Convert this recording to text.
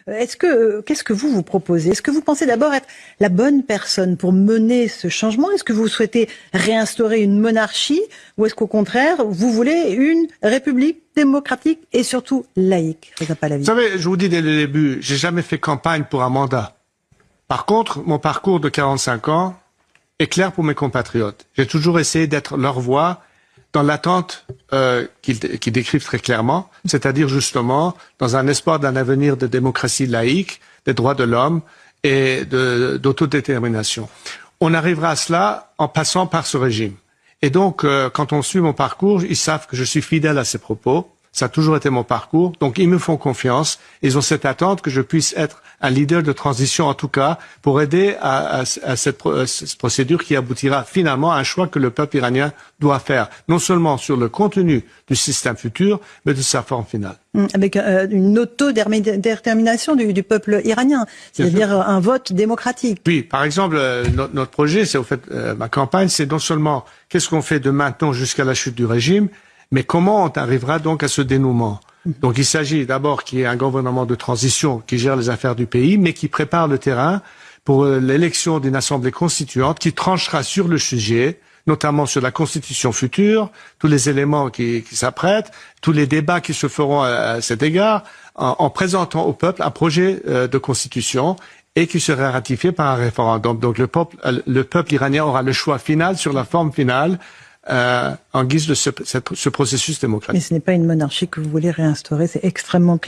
Qu'est-ce que vous proposez? Est-ce que vous pensez d'abord être la bonne personne pour mener ce changement? Est-ce que vous souhaitez réinstaurer une monarchie ou est-ce qu'au contraire, vous voulez une république démocratique et surtout laïque? Reza Pahlavi. Vous savez, je vous dis dès le début, j'ai jamais fait campagne pour un mandat. Par contre, mon parcours de 45 ans est clair pour mes compatriotes. J'ai toujours essayé d'être leur voix dans l'attente qu'ils décrivent très clairement, c'est-à-dire justement dans un espoir d'un avenir de démocratie laïque, des droits de l'homme et d'autodétermination. On arrivera à cela en passant par ce régime. Et donc, quand on suit mon parcours, ils savent que je suis fidèle à ces propos. Ça a toujours été mon parcours. Donc, ils me font confiance. Ils ont cette attente que je puisse être un leader de transition, en tout cas, pour aider à cette procédure qui aboutira finalement à un choix que le peuple iranien doit faire, non seulement sur le contenu du système futur, mais de sa forme finale. Avec une autodétermination du peuple iranien, c'est-à-dire un vote démocratique. Oui, par exemple, notre projet, c'est au fait, ma campagne, c'est non seulement qu'est-ce qu'on fait de maintenant jusqu'à la chute du régime, mais comment on arrivera donc à ce dénouement? Donc il s'agit d'abord qu'il y ait un gouvernement de transition qui gère les affaires du pays, mais qui prépare le terrain pour l'élection d'une assemblée constituante qui tranchera sur le sujet, notamment sur la constitution future, tous les éléments qui s'apprêtent, tous les débats qui se feront à cet égard, en présentant au peuple un projet de constitution et qui sera ratifié par un référendum. Donc le peuple iranien aura le choix final sur la forme finale en guise de ce processus démocratique. Mais ce n'est pas une monarchie que vous voulez réinstaurer, c'est extrêmement clair.